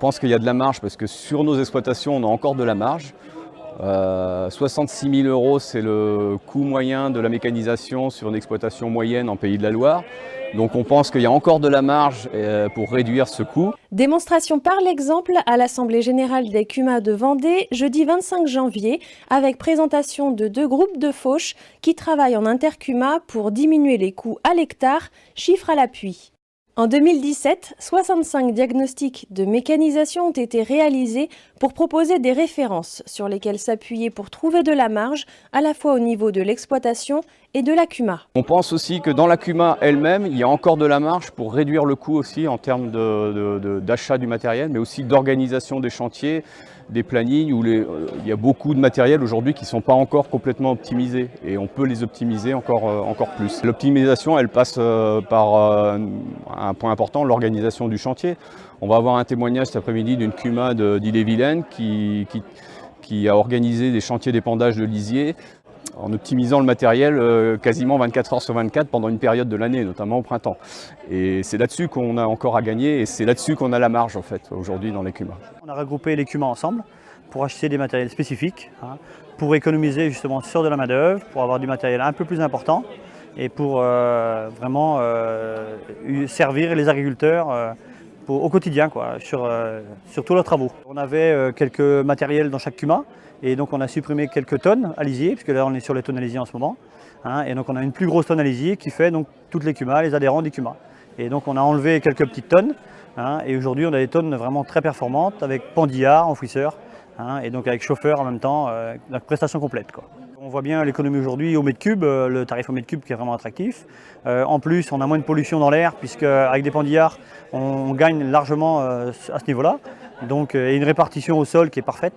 pense qu'il y a de la marge parce que sur nos exploitations, on a encore de la marge. 66 000 €, c'est le coût moyen de la mécanisation sur une exploitation moyenne en Pays de la Loire. Donc on pense qu'il y a encore de la marge pour réduire ce coût. Démonstration par l'exemple à l'Assemblée générale des CUMA de Vendée, jeudi 25 janvier, avec présentation de 2 groupes de fauches qui travaillent en intercuma pour diminuer les coûts à l'hectare, chiffre à l'appui. En 2017, 65 diagnostics de mécanisation ont été réalisés pour proposer des références sur lesquelles s'appuyer pour trouver de la marge, à la fois au niveau de l'exploitation et de la CUMA. On pense aussi que dans la CUMA elle-même, il y a encore de la marge pour réduire le coût aussi en termes d'achat du matériel, mais aussi d'organisation des chantiers, des plannings où il y a beaucoup de matériel aujourd'hui qui ne sont pas encore complètement optimisés et on peut les optimiser encore plus. L'optimisation, elle passe par un point important, l'organisation du chantier. On va avoir un témoignage cet après-midi d'une CUMA d'Ille-et-Vilaine qui a organisé des chantiers d'épandage de lisier en optimisant le matériel quasiment 24 heures sur 24 pendant une période de l'année, notamment au printemps. Et c'est là-dessus qu'on a encore à gagner et c'est là-dessus qu'on a la marge en fait aujourd'hui dans les CUMA. On a regroupé les CUMA ensemble pour acheter des matériels spécifiques, pour économiser justement sur de la main-d'œuvre, pour avoir du matériel un peu plus important et pour vraiment servir les agriculteurs au quotidien sur tous leurs travaux. On avait quelques matériels dans chaque CUMA et donc on a supprimé quelques tonnes à lisier, puisque là on est sur les tonnes à lisier en ce moment. Et donc on a une plus grosse tonne à lisier qui fait donc toutes les CUMA, les adhérents des CUMA. Et donc on a enlevé quelques petites tonnes et aujourd'hui on a des tonnes vraiment très performantes avec pendillard, enfouisseur et donc avec chauffeur en même temps, la prestation complète. On voit bien l'économie aujourd'hui au mètre cube, le tarif au mètre cube qui est vraiment attractif. En plus, on a moins de pollution dans l'air puisque avec des pendillards, on gagne largement à ce niveau-là. Donc, et une répartition au sol qui est parfaite.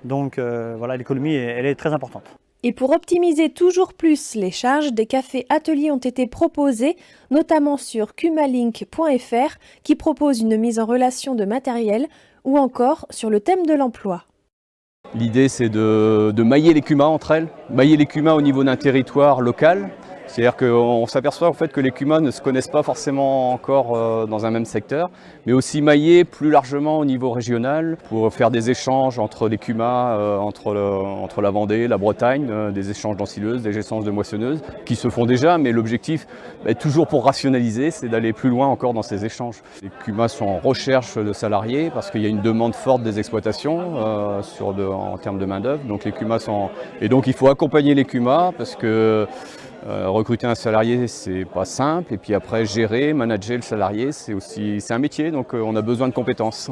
Donc voilà, l'économie, elle est très importante. Et pour optimiser toujours plus les charges, des cafés ateliers ont été proposés, notamment sur cumalink.fr qui propose une mise en relation de matériel ou encore sur le thème de l'emploi. L'idée, c'est de mailler les CUMA entre elles, mailler les CUMA au niveau d'un territoire local. C'est-à-dire qu'on s'aperçoit en fait que les CUMA ne se connaissent pas forcément encore dans un même secteur, mais aussi mailler plus largement au niveau régional pour faire des échanges entre les CUMA, entre la Vendée, la Bretagne, des échanges d'ensileuses, des échanges de moissonneuses, qui se font déjà, mais l'objectif, toujours pour rationaliser, c'est d'aller plus loin encore dans ces échanges. Les CUMA sont en recherche de salariés parce qu'il y a une demande forte des exploitations en termes de main-d'œuvre. Donc les CUMA et donc il faut accompagner les CUMA parce que recruter un salarié, c'est pas simple, et puis après gérer, manager le salarié, c'est un métier, donc on a besoin de compétences.